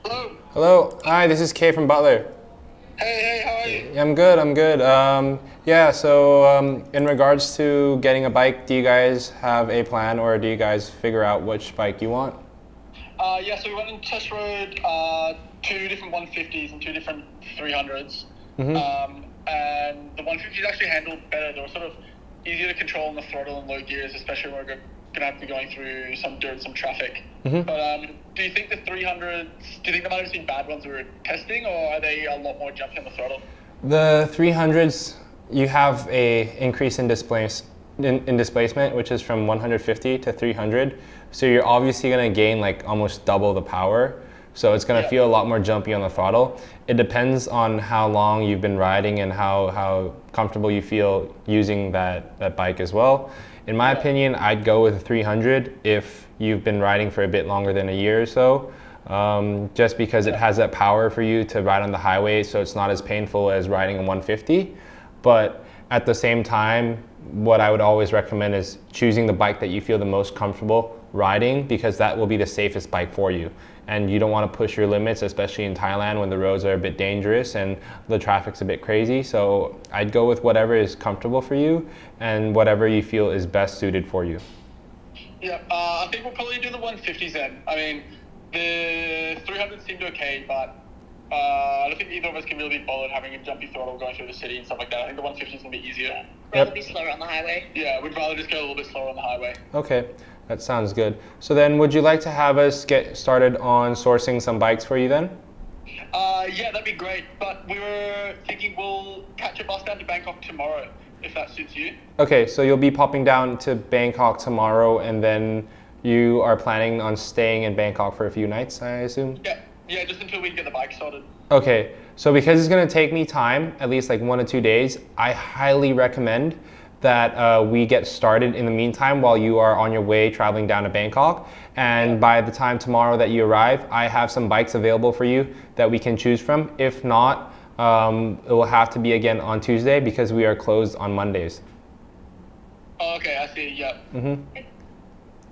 Hello. Hello. Hi, this is Kay from Butler. Hey, how are you? Yeah, I'm good. In regards to getting a bike, do you guys have a plan or do you guys figure out which bike you want? So we went and test rode two different 150s and two different 300s. And the 150s actually handled better. They were sort of easier to control in the throttle and low gears, especially when we're going to have to be going through some dirt, some traffic. But do you think the 300s, do you think they might have been bad ones we were testing, or are they a lot more jumpy on the throttle? The 300s, you have a increase in displacement, which is from 150 to 300. So you're obviously going to gain like almost double the power. So it's going to feel a lot more jumpy on the throttle. It depends on how long you've been riding and how comfortable you feel using that bike as well. In my opinion, I'd go with a 300 if you've been riding for a bit longer than a year or so. Just because it has that power for you to ride on the highway, so it's not as painful as riding a 150. But at the same time, what I would always recommend is choosing the bike that you feel the most comfortable riding, because that will be the safest bike for you. And you don't want to push your limits, especially in Thailand when the roads are a bit dangerous and the traffic's a bit crazy. So I'd go with whatever is comfortable for you and whatever you feel is best suited for you. I think we'll probably do the 150s then. I mean, the 300s seemed okay, but I don't think either of us can really be bothered having a jumpy throttle going through the city and stuff like that. I think the 150s is going to be easier. Rather be slower on the highway. Yeah, we'd rather just go a little bit slower on the highway. Okay, that sounds good. So then would you like to have us get started on sourcing some bikes for you then? Yeah, that'd be great. But we were thinking we'll catch a bus down to Bangkok tomorrow, if that suits you. Okay, so you'll be popping down to Bangkok tomorrow and then you are planning on staying in Bangkok for a few nights, I assume? Yeah, just until we can get the bike sorted. Okay, so because it's going to take me time, at least like 1 to 2 days, I highly recommend that we get started in the meantime while you are on your way traveling down to Bangkok. And by the time tomorrow that you arrive, I have some bikes available for you that we can choose from. If not, it will have to be again on Tuesday because we are closed on Mondays. Oh, okay, I see, yeah.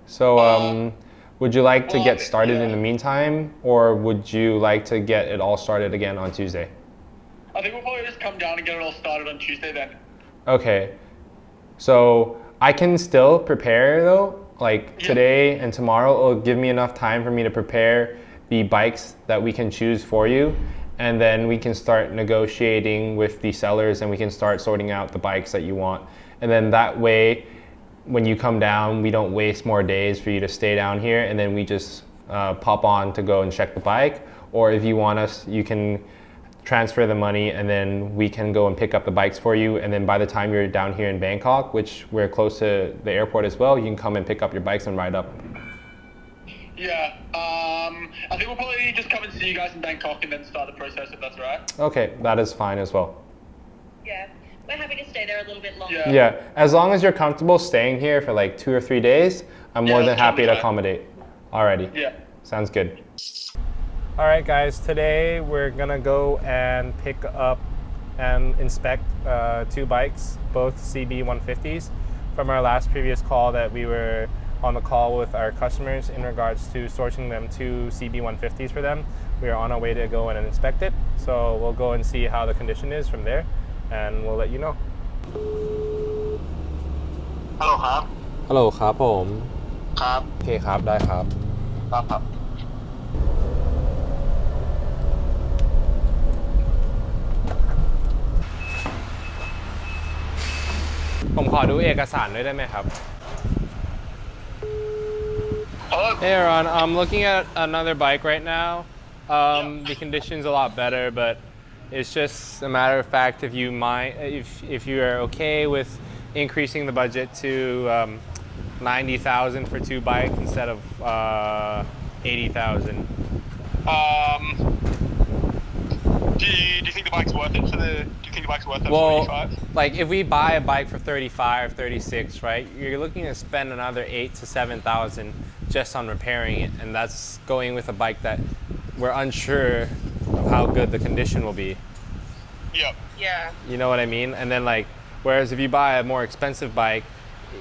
So would you like to get started in the meantime, or would you like to get it all started again on Tuesday? I think we'll probably just come down and get it all started on Tuesday then. Okay. So I can still prepare though, like today and tomorrow. It'll give me enough time for me to prepare the bikes that we can choose for you. And then we can start negotiating with the sellers and we can start sorting out the bikes that you want. And then that way, when you come down, we don't waste more days for you to stay down here, and then we just pop on to go and check the bike. Or if you want us, you can transfer the money and then we can go and pick up the bikes for you. And then by the time you're down here in Bangkok, which we're close to the airport as well, you can come and pick up your bikes and ride up. Yeah, I think we'll probably just come and see you guys in Bangkok and then start the process, if that's all right. Okay, that is fine as well. Yeah, we're happy to stay there a little bit longer. Yeah, as long as you're comfortable staying here for like 2 or 3 days, I'm more than happy to accommodate. Alrighty. Yeah. Sounds good. All right, guys, today we're gonna go and pick up and inspect 2 bikes, both CB 150s, from our last previous call that we were on the call with our customers in regards to sourcing them 2 CB 150s for them. We are on our way to go in and inspect it, so we'll go and see how the condition is from there, and we'll let you know. Hello, ครับ ฮัลโหลครับผม ครับ โอเคครับได้ครับ ครับ ผมขอดูเอกสารด้วยได้ไหมครับ Hey Aaron, I'm looking at another bike right now. The condition's a lot better, but it's just a matter of fact if you are okay with increasing the budget to 90,000 for 2 bikes instead of 80,000. Do you think the bike's worth it? Do you think the bike's worth it Well, for 85? like if we buy a bike for 35, 36, right? You're looking to spend another 8 to 7,000 just on repairing it, and that's going with a bike that we're unsure of how good the condition will be. Yep. Yeah. You know what I mean? And then like, whereas if you buy a more expensive bike,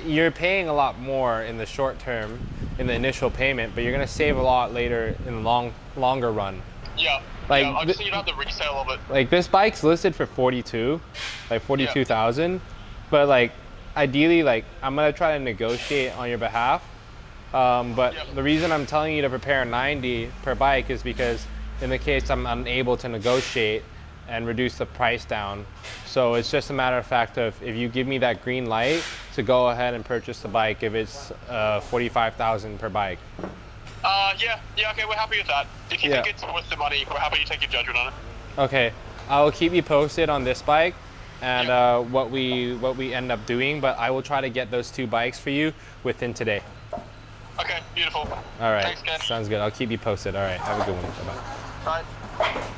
you're paying a lot more in the short term, in the initial payment, but you're gonna save a lot later in the longer run. Yeah. Like, yeah, I just need about the resale of it. Like this bike's listed for 42, like 42,000, but like ideally, like I'm gonna try to negotiate on your behalf. But the reason I'm telling you to prepare 90 per bike is because in the case I'm unable to negotiate and reduce the price down. So it's just a matter of fact of if you give me that green light to go ahead and purchase the bike if it's 45,000 per bike. Yeah, okay, we're happy with that. If you think it's worth the money, we're happy to take your judgment on it. Okay, I'll keep you posted on this bike and what we end up doing, but I will try to get those 2 bikes for you within today. Okay, beautiful. All right, Thanks, Ken. sounds good. I'll keep you posted. All right, have a good one. Bye-bye. Bye.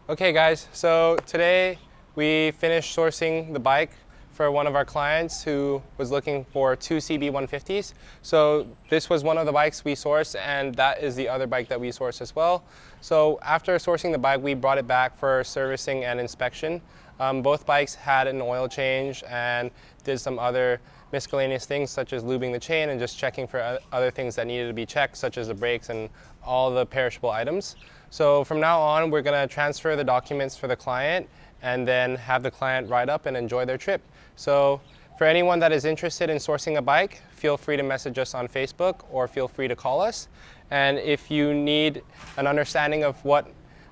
Okay, guys, so today we finished sourcing the bike for one of our clients who was looking for 2 CB150s. So this was one of the bikes we sourced, and that is the other bike that we sourced as well. So after sourcing the bike, we brought it back for servicing and inspection. Both bikes had an oil change and did some other miscellaneous things such as lubing the chain and just checking for other things that needed to be checked, such as the brakes and all the perishable items. So from now on, we're gonna transfer the documents for the client and then have the client ride up and enjoy their trip. So for anyone that is interested in sourcing a bike, feel free to message us on Facebook or feel free to call us. And if you need an understanding of what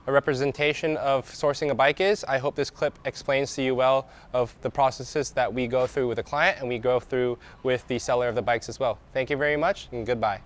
a representation of sourcing a bike is, I hope this clip explains to you well of the processes that we go through with the client and we go through with the seller of the bikes as well. Thank you very much and goodbye.